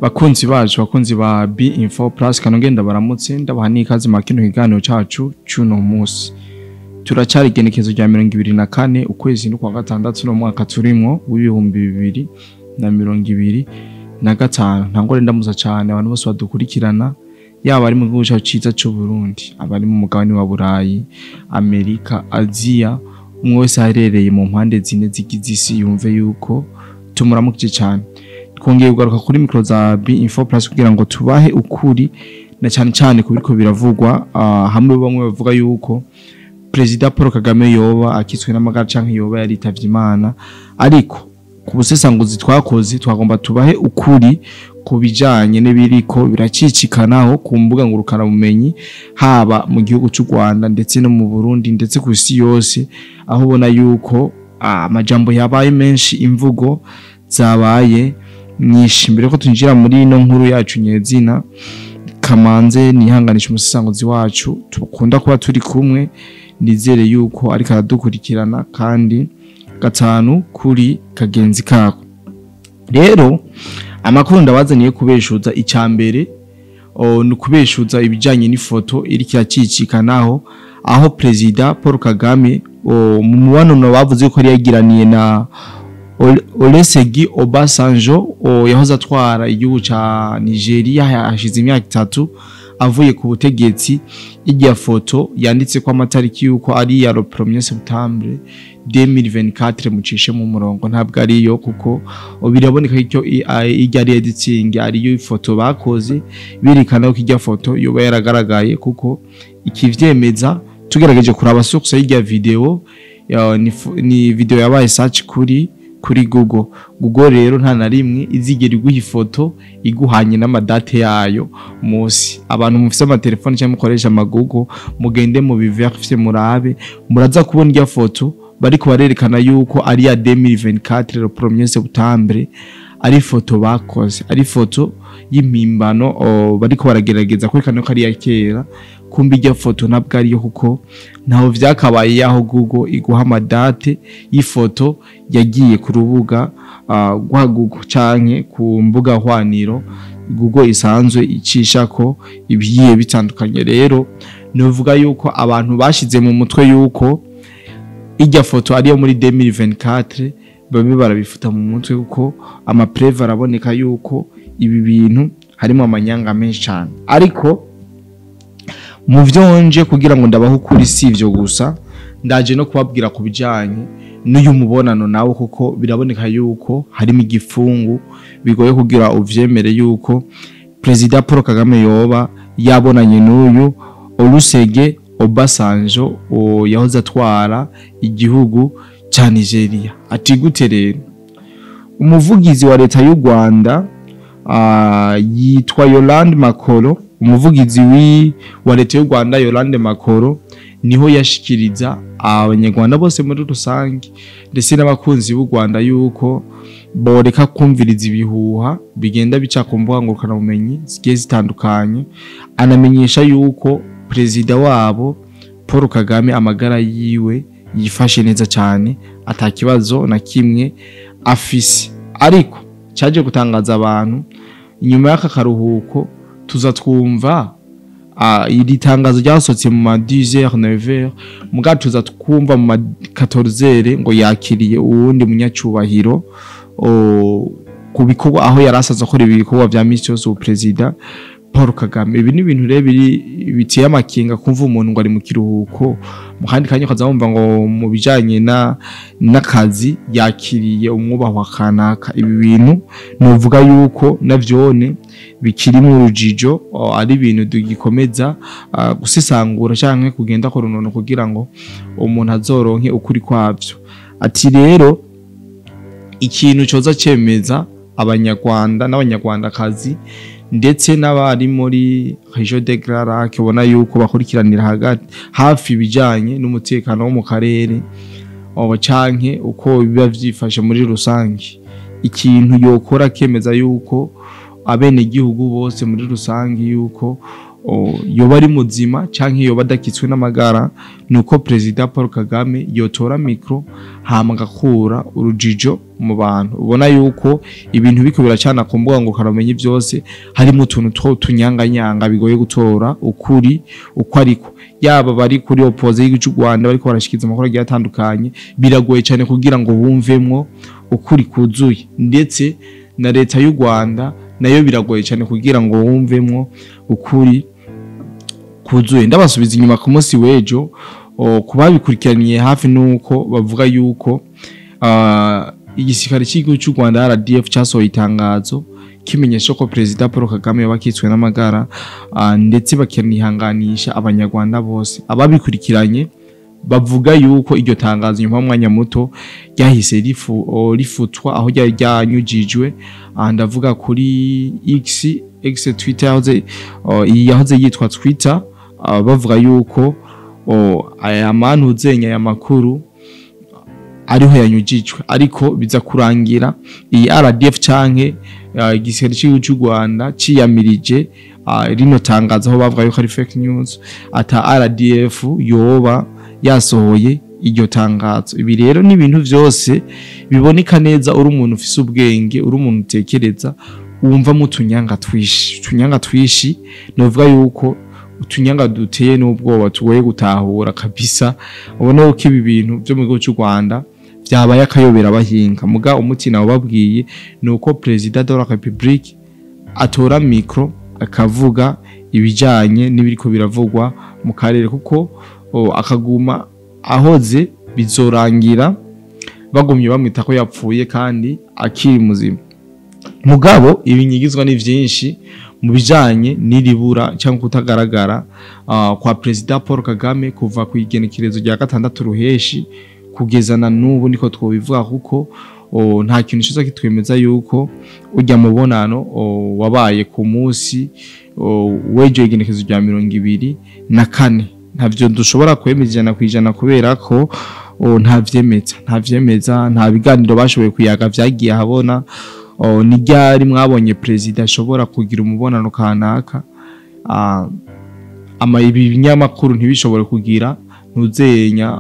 Bakunzi bacu bakunzi ba B-Info Plus kanongenda baramutse ndabaha n'ikaze makino kiganiro cacu cuno munsi. Turacari igenekezo rya 2024 ukwezi n'ukwa gatandatu no mwaka turimwo w'2025. Ntangore ndamuza cyane abantu bose badukurikirana yaba ari mu gihugu cyacu ciza cyo Burundi, abari mu mugabane wa Burayi, Amerika, Aziya, umwese aherereye mu mpande zine zigize isi yumve yuko tumuramukije cyane. Twongeye kugaruka kuri mikro za B-Info Plus kugira ngo tubahe ukuri na cyane kubiriko biravugwa hamwe bamwe bavuga yuko President Paul Kagame yoba akitswe n'amagara canke yoba yaritavye Imana, ariko ku busesanguzi twakoze twagomba tubahe ukuri kubijanye n'ibiriko biracicikanaho ku mbuga ngurukana bumenyi haba mu gihugu cy'u Rwanda ndetse no mu Burundi ndetse ku isi yose, aho ubona yuko amajambo yabaye menshi, imvugo zabaye nyinshi. Mbere ko tunjira muri ino nkuru yacu nyezina, kamanze nihanganisha umusesanguzi wacu tukunda kuba turi kumwe, nizere yuko ariko aradukurikirana kandi gatanu kuri kagenzi kako. Rero amakuru ndabazaniye kubeshuza icambere no kubeshuza ibijanye n'ifoto iri kiracicikanaho aho President Paul Kagame mu mubano bavuze ko ari yagiraniye na Olusegun Obasanjo yahoze atwara igihugu ca Nigeria hashize imyaka 3 avuye ku butegetsi. Igiya foto yanditse ko amatariki yuko ari ya 1 Septembre 2024 mucishe mu murongo, ntabwo ari yo kuko biraboneka ko ijyari editing ari yo ifoto bakoze birikana ko ijya foto yoba yaragaragaye, kuko ikivyemeza tugerageje kuraba source y'ijya video ni video yabaye search kuri Google rero nta na rimwe izigera iguha ifoto iguhanye n'amadate yayo munsi. Abantu mufise ama telefone cyangwa mukoresha ama Google mugende mu biverifye murabe, muraza kubona iyo foto bariko barerekana yuko ari ya 2024 1 Septembre, ari foto bakoze, ari foto y'impimbano bariko baragerageza kwerekana ko ari ya kera, kumbi ijya foto ntabwo ari yo kuko ntaho vyakabaye yaho Google iguha amadate y'ifoto yagiye ku rubuga rwa Google canke ku mbuga hwaniro Google isanzwe icisha ko ibiye bitandukanye. Rero novuga yuko abantu bashize mu mutwe yuko ijya foto ari yo muri 2024 babe barabifuta mu mutwe kuko amapreve araboneka yuko ibi bintu harimo amanyanga menshi cyane. Ariko mu vyonje kugira ngo ndabaho kuri sivyo gusa, ndaje no kubabwira kubijanye n'uyu mubonano nawo, kuko biraboneka yuko harimo igifungu bigoye kugira uvyemere yuko President Paul Kagame yoba yabonanye n'uyu Olusegun Obasanjo yahoze atwara igihugu ca Nigeria. Ati gute rero? Umuvugizi wa leta y'u Rwanda yitwa Yolande Makoro, umuvugizi wa leta y'u Rwanda Yolande Makoro niho yashikiriza abanyarwanda bose muri rusange ndetse n'abakunzi b'u Rwanda yuko boreka kumviriza ibihuha bigenda bica ku mbuga ngurukana bumenyi zigiye zitandukanye. Anamenyesha yuko President wabo Paul Kagame amagara yiwe yifashe neza cyane, atakibazo na kimwe afise. Ariko cyaje gutangaza abantu inyuma y'aka karuhuko tuza twumva iri tangazo ryasotse mu 10h 9h muga tuza twumva mu 14h ngo yakiriye uwundi munyacubahiro kubikorwa aho yarasaza akora ibikorwa vya misi yose President Paul Kagame. Ibi ni ibintu rero bitiye amakenga kumva umuntu ngo ari mu kiruhuko mu kandi kanya kazamumva ngo mu bijanye n'akazi yakiriye umwubahwa kanaka. Ibi bintu novuga yuko navyone bikiri mu rujijo, ari ibintu dugikomeza gusesangura canke kugenda ko runono kugira ngo umuntu azoronke ukuri kwavyo. Ati rero ikintu coza cemeza abanyarwanda n'abanyarwandakazi ndetse n'abari muri Région de Grand Lac ubona yuko bakurikiranira hagati hafi bijanye n'umutekano wo mu karere canke uko biba vyifashe muri rusange. Ikintu yokora kemeza yuko abene gihugu bose muri rusange yuko yoba ari muzima canke yoba adakitswe n'amagara nuko President Paul Kagame yotora mikro hama agakura urujijo mu bantu ubona yuko ibintu biko biracana ku mbuga ngo karamenye byose harimo utuntu two tunyanganyanga bigoye gutora ukuri uko ariko yaba bari kuri opposite y'u Rwanda bariko barashikiza amakuru agiye atandukanye biragoye cyane kugira ngo bumvemwo ukuri kuzuye ndetse na leta y'u Rwanda nayo biragoye cyane kugira ngo wumvemwo ukuri kuzuye ndabasubiza inyuma ku munsi wejo kubabikurikiraniye hafi nuko bavuga yuko igisirikare cy'igihugu cy'u Rwanda RDF cyasohoye itangazo kimenyesha ko President Paul Kagame yabakitswe n'amagara ndetse bakanihanganisha abanyarwanda bose ababikurikiranye bavuga yuko iryo tangazo nyuma y'umwanya muto ryahise rifutwa aho ryanyujijwe ndavuga kuri X Twitter yahoze yitwa Twitter bavuga yuko aya manuzenya ya makuru ariho yanyujijwe ariko biza kurangira iyi RDF canke igisirikare cy'u Rwanda ciyamirije rino tangazo aho bavuga yuko ari fake news ata RDF yoba yasohoye iryo tangazo ibi rero ni ibintu byose biboneka neza uri umuntu ufise ubwenge uri umuntu utekereza wumva mu tunyanga twishi novuga yuko utunyanga duteye n'ubwoba tugoye gutahura kabisa ubona ko ibi bintu byo mu gihugu cy'u Rwanda byabaye akayobera abahinga muga umutina wababwiye nuko President de la République atora micro akavuga ibijanye n'ibiriko biravugwa mu karere kuko akaguma ahoze bizorangira bagumye bamwita ko yapfuye kandi akiri muzima mugabo ibinyigizwa ni byinshi mu bijanye n'iribura cyangwa kutagaragara kwa President Paul Kagame kuva ku igenekerezo rya 6 ruheshi kugeza na nubu niko twobivuga kuko nta kintu cyiza kitwemeza yuko ujya mu bonano wabaye ku munsi wejo igenekerezo rya 24 ntavyo dushobora kwemezana kwijana kubera ko nta vyemeza nta biganiro bashoboye kuyaga vyagiye habona ni ryari mwabonye President ashobora kugira umubonano kanaka ibinyamakuru ntibishobore kugira ntuzenya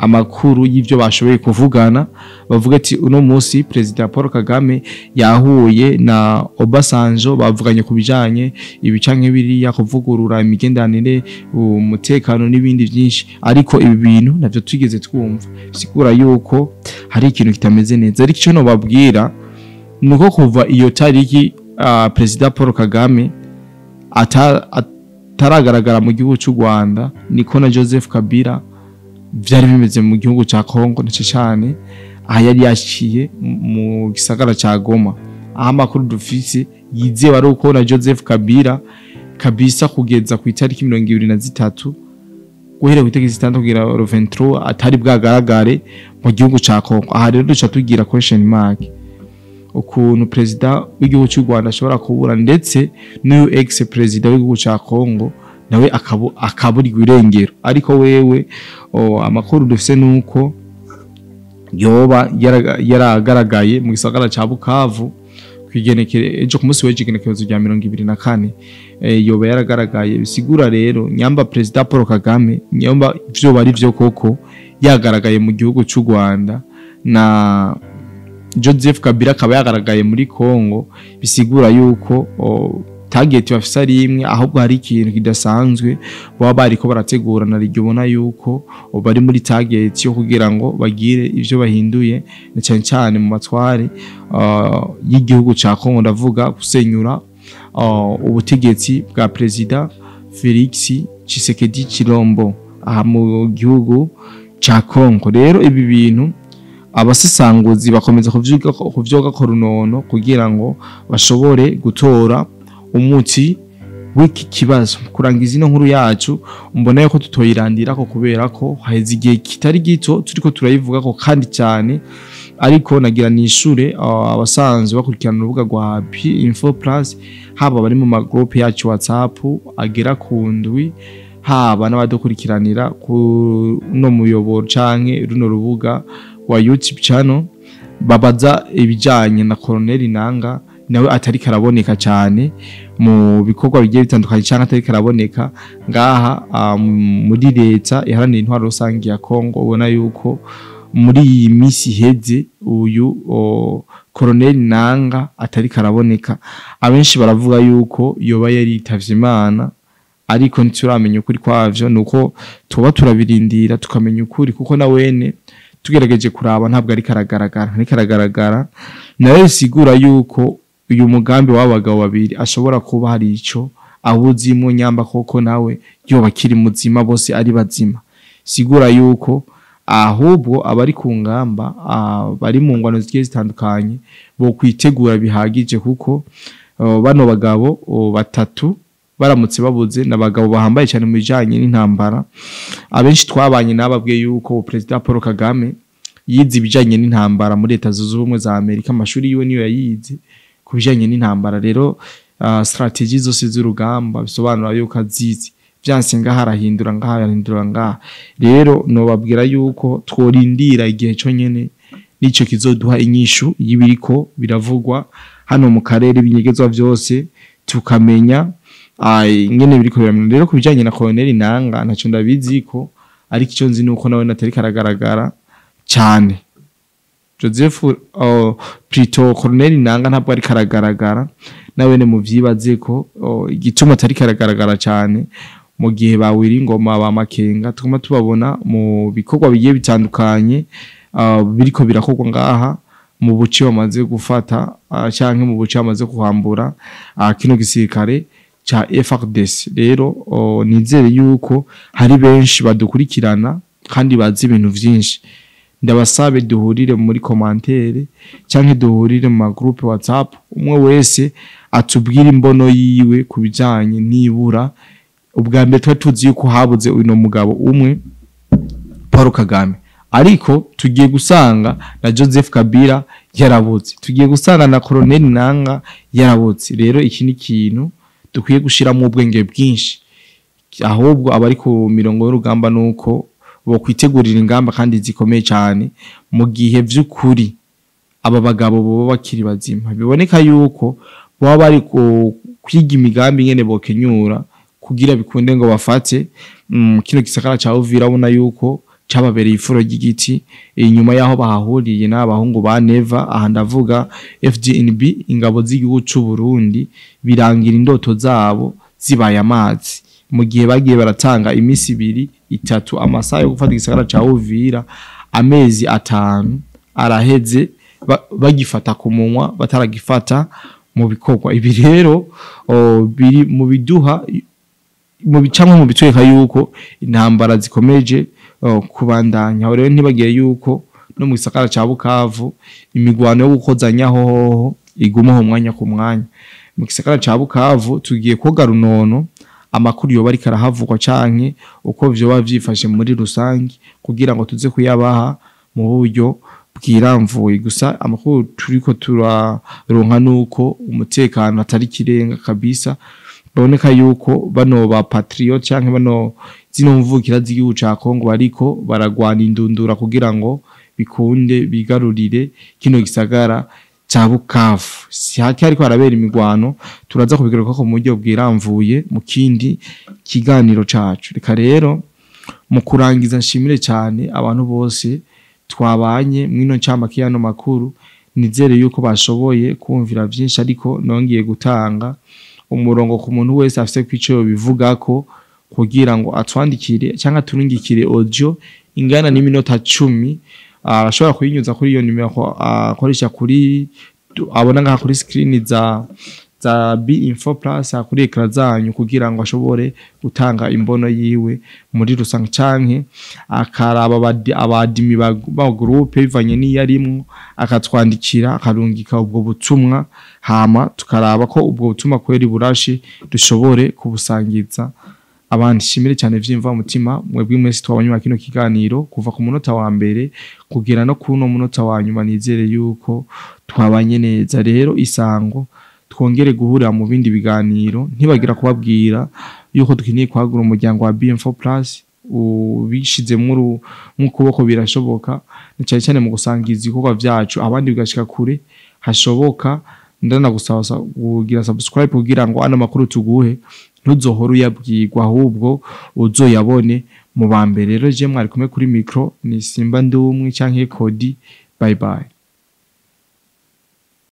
amakuru y'ivyo bashoboye kuvugana bavuga ati uno munsi President Paul Kagame yahuye na Obasanjo bavuganye kubijanye ibicanke biriya kuvugurura imigendanire umutekano n'ibindi byinshi ariko ibi bintu navyo twigeze twumva sikura yuko hari ikintu kitameze neza ariko cyo no babwira nuko kuva iyo tariki President Paul Kagame ataragaragara mu gihugu cy'u Rwanda niko na Joseph Kabila byari bimeze mu gihugu cya Congo ndetse cyane aha yari yashiye mu gisagara cya Goma aha makuru dufise yizewe ari uko na Joseph Kabila kabisa kugeza ku itariki 23 guhera ku itariki 6 kugira 23 atari bwagaragare mu gihugu cya Congo aha rero duca tugira question mark ukuntu President w'igihugu cy'u Rwanda ashobora kubura ndetse n'uyu ex President w'igihugu cya Congo nawe akaburirwa irengero ariko wewe amakuru dufise nuko yoba yaragaragaye mu gisagara ca Bukavu kwigenekere ejo ku munsi w'igenekerezo rya 24 yoba yaragaragaye bisigura rero nyamba President Paul Kagame nyamba byo bari byo koko yagaragaye mu gihugu cy'u Rwanda na Joseph Kabila akaba yagaragaye muri Congo bisigura yuko target bafisa ari imwe ahubwo hari ikintu kidasanzwe baba bariko barategurana rigibona yuko bari muri target yo kugira ngo bagire ivyo bahinduye na cyane cyane mu matware y'igihugu cya Congo ndavuga gusenyura ubutegetsi bwa President Felix Tshisekedi Chilombo aha mu gihugu cya Congo rero ibi bintu abasesanguzi bakomeza kuvyoga ko runono kugira ngo bashobore gutora umuti wiki kibazo kurangiza ino nkuru yacu mbona yuko tutoyirandira ko kubera ko haheze igihe kitari gito turiko turayivuga ko kandi cyane ariko nagira nishure abasanzwe bakurikirana urubuga rwa Info Plus haba bari mu magroup yacu WhatsApp agera ku ndwi haba n'abadukurikiranira ku no muyoboro canke runo rubuga wa YouTube channel babaza ibijanye na col.nanga nawe atari karaboneka cyane mu bikorwa bigiye bitandukanye cyangwa atari karaboneka ngaha muri leta iharanira intwaro rusange ya Kongo. Ubona yuko muri iyi misi heze uyu col.nanga atari karaboneka. Abenshi baravuga yuko yoba yaritavye Imana, ariko ntituramenya ukuri kwavyo, nuko tuba turabirindira tukamenya ukuri, kuko na wene tugerageje kuraba ntabwo ari karagaragara. Nawe sigura yuko uyu mugambi w'abagabo babiri ashobora kuba hari ico awuzimwo, nyamba koko nawe yoba kiri muzima, bose ari bazima. Sigura yuko ahubwo abari ku ngamba bari mu ngwano zigiye zitandukanye bo kwitegura bihagije, kuko bano bagabo batatu baramutse babuze n'abagabo bahambaye cyane mu bijanye n'intambara. Abenshi twabanye nababwiye yuko President Paul Kagame yize ibijanye n'intambara muri Leta Zunze Ubumwe za Amerika, amashuri yiwe niyo yayize ku bijanye n'intambara. Rero strategy zose z'urugamba bisobanura yuko azizi, vyanse ngaha arahindura ngaha. Rero no babwira yuko tworindira igihe cyo nyene nico kizoduha inyishu y'ibiriko biravugwa hano mu karere, binyegezwa vyose tukamenya ingene biriko biramenya. Rero kubijanye na col.nanga naco ndabizi ko ariko icyo nzi nuko nawe natari karagaragara cyane. Joseph Prito col.nanga ntabwo ari karagaragara, nawe ne mu vyibaze ko igituma atari karagaragara cyane mu gihe bawira ingoma ba makenga tuguma tubabona mu bikorwa bigiye bitandukanye biriko birakorwa ngaha mu buci bamaze gufata canke mu buci bamaze kuhambura kino gisirikare cha FARDC. Rero nizere yuko hari benshi badukurikirana kandi bazi ibintu vyinshi. Ndabasabe duhurire muri commentaire canke duhurire mu groupe WhatsApp, umwe wese atubwira imbono yiwe kubijanye n'ibura. Ubwa mbere twa tuzi yuko habuze uno mugabo umwe Paul Kagame, ariko tugiye gusanga na Joseph Kabila yarabuze, tugiye gusanga na col.nanga yarabuze. Rero iki ni kintu dukwiye gushiramo ubwenge bwinshi, ahubwo abari ku mirongo y'urugamba nuko bo kwitegurira ingamba kandi zikomeye cyane mu gihe vy'ukuri aba bagabo bo bakiri bazima. Biboneka yuko baba bari kwiga imigambi ngene bokenyura kugira bikunde ngo bafate kino gisakara cha Uvira. Abona yuko cababereye ifuro ry'igiti inyuma yaho bahahuriye n'abahungu ba Neva. Aha ndavuga FDNB, ingabo z'igihugu cy'u Burundi, birangira indoto zabo zibaye amazi mu gihe bagiye baratanga imisi 2-3 amasaha yo gufata igisagara ca Uvira. Amezi 5 araheze bagifata ku munwa bataragifata mu bikorwa. Ibi rero biri mu biduha mu bicamwe mu bitweka yuko intambara zikomeje kubandanya. Rero ntibagiye yuko no mu gisagara ca Bukavu imigwano yo gukozanyaho igumaho umwanya ku mwanya. Mu gisagara ca Bukavu tugiye koga runono amakuru yo bari karahavugwa canke uko vyo bavyifashe muri rusangi kugira ngo tuze kuyabaha mu buryo bwiramvuye. Gusa amakuru turiko turaronka nuko umutekano atari kirenga kabisa. Baboneka yuko bano ba patriot canke bano zino mvukira z'igihugu ca Kongo bariko baragwana indundura kugira ngo bikunde bigarurire kino gisagara ca Bukavu. Si haki ariko harabera imigwano, turaza kubigaruka ko mu buryo bwiramvuye mu kindi kiganiro cacu. Reka rero mu kurangiza nshimire cyane abantu bose twabanye mwino ncamake yano makuru. Nizere yuko bashoboye kumvira vyinshi, ariko nongeye gutanga umurongo ku muntu wese afise kwico bivuga ko kugira ngo atwandikire cyangwa turungikire audio ingana n'iminota 10. Ashobora kuyinyuza kuri iyo nimero akoresha kuri abona ngaha kuri screen za B-Info Plus kuri ekran zanyu, kugira ngo ashobore gutanga imbono yiwe muri rusange canke akaraba abadimi ba groupe bivanye niyarimwe akatwandikira akarungika ubwo butumwa, hama tukaraba ko ubwo butumwa kweri burashi dushobore kubusangiza abandi. Shimire cyane vyimva mutima mwebwe mwese twabanywa kino kiganiro kuva ku munota wa mbere kugira no kuno munota wa nyuma. Nizere yuko twabanye neza. Rero isango twongere guhurira mu bindi biganiro, ntibagira kubabwira yuko dukeneye kwagura umuryango wa B-Info Plus ubishize mu kuboko birashoboka, cyane cyane mu gusangiza ibikorwa vyacu abandi bigashika kure hashoboka. ndanagusaba kugira subscribe kugira ngo ano makuru tuguhe ntuzohora uyabwirwa ahubwo uzoyabone mu bambere. Rero je mwari kumwe kuri micro ni Simba Ndumwe canke Kodi. Bye bye.